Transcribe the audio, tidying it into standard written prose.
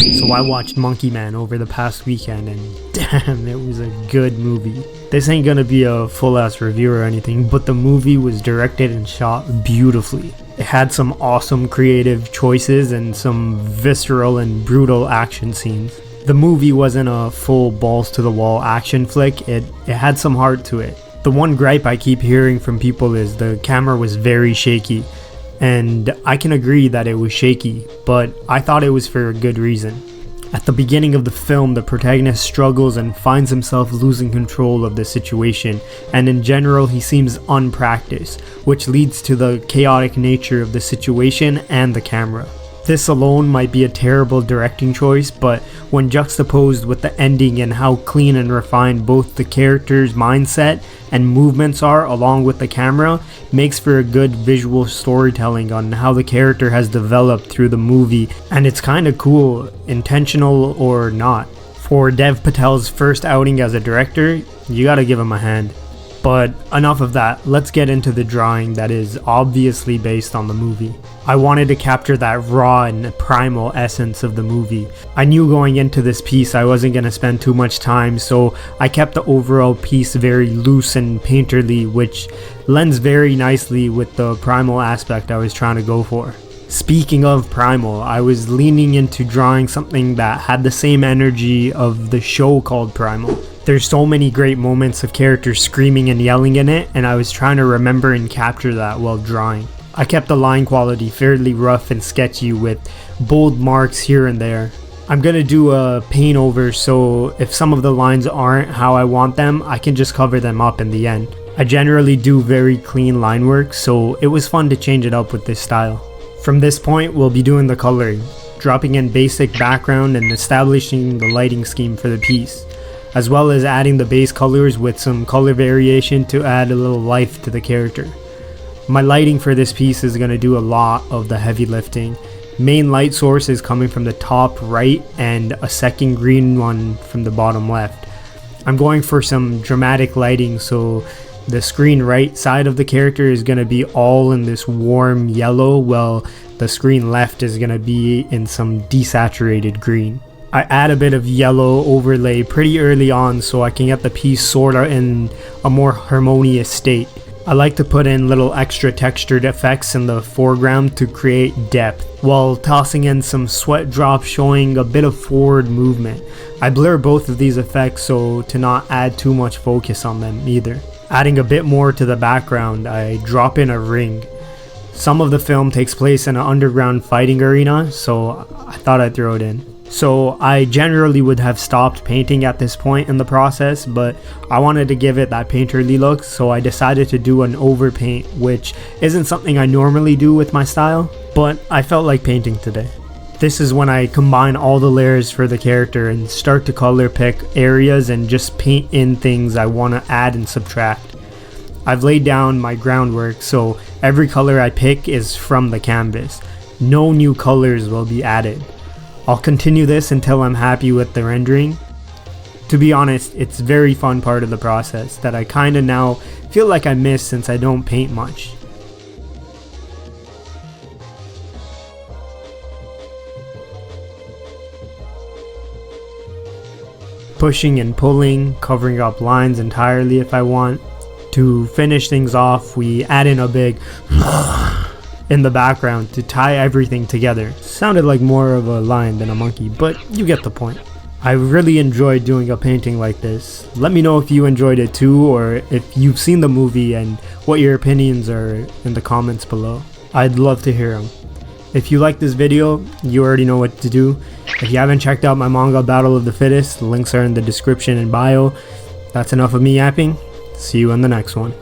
So I watched Monkey Man over the past weekend and damn, it was a good movie. This ain't gonna be a full ass review or anything, but the movie was directed and shot beautifully. It had some awesome creative choices and some visceral and brutal action scenes. The movie wasn't a full balls to the wall action flick, it had some heart to it. The one gripe I keep hearing from people is the camera was very shaky. And I can agree that it was shaky, but I thought it was for a good reason. At the beginning of the film, the protagonist struggles and finds himself losing control of the situation, and in general he seems unpracticed, which leads to the chaotic nature of the situation and the camera. This alone might be a terrible directing choice, but when juxtaposed with the ending and how clean and refined both the character's mindset and movements are along with the camera, makes for a good visual storytelling on how the character has developed through the movie, and it's kinda cool, intentional or not. For Dev Patel's first outing as a director, you gotta give him a hand. But enough of that, let's get into the drawing that is obviously based on the movie. I wanted to capture that raw and primal essence of the movie. I knew going into this piece I wasn't going to spend too much time, so I kept the overall piece very loose and painterly, which lends very nicely with the primal aspect I was trying to go for. Speaking of primal, I was leaning into drawing something that had the same energy of the show called Primal. There's so many great moments of characters screaming and yelling in it, and I was trying to remember and capture that while drawing. I kept the line quality fairly rough and sketchy with bold marks here and there. I'm gonna do a paint over, so if some of the lines aren't how I want them, I can just cover them up in the end. I generally do very clean line work, so it was fun to change it up with this style. From this point, we'll be doing the coloring, dropping in basic background and establishing the lighting scheme for the piece, as well as adding the base colors with some color variation to add a little life to the character. My lighting for this piece is going to do a lot of the heavy lifting. Main light source is coming from the top right and a second green one from the bottom left. I'm going for some dramatic lighting, so the screen right side of the character is going to be all in this warm yellow, while the screen left is going to be in some desaturated green. I add a bit of yellow overlay pretty early on so I can get the piece sorta in a more harmonious state. I like to put in little extra textured effects in the foreground to create depth, while tossing in some sweat drops showing a bit of forward movement. I blur both of these effects so to not add too much focus on them either. Adding a bit more to the background, I drop in a ring. Some of the film takes place in an underground fighting arena, so I thought I'd throw it in. So I generally would have stopped painting at this point in the process, but I wanted to give it that painterly look, so I decided to do an overpaint, which isn't something I normally do with my style, but I felt like painting today. This is when I combine all the layers for the character and start to color pick areas and just paint in things I want to add and subtract. I've laid down my groundwork, so every color I pick is from the canvas. No new colors will be added. I'll continue this until I'm happy with the rendering. To be honest, it's a very fun part of the process that I kinda now feel like I miss since I don't paint much. Pushing and pulling, covering up lines entirely if I want. To finish things off, we add in a big in the background to tie everything together. Sounded like more of a lion than a monkey, but you get the point. I really enjoyed doing a painting like this. Let me know if you enjoyed it too, or if you've seen the movie and what your opinions are in the comments below. I'd love to hear them. If you like this video, you already know what to do. If you haven't checked out my manga Battle of the Fittest, the links are in the description and bio. That's enough of me yapping. See you in the next one.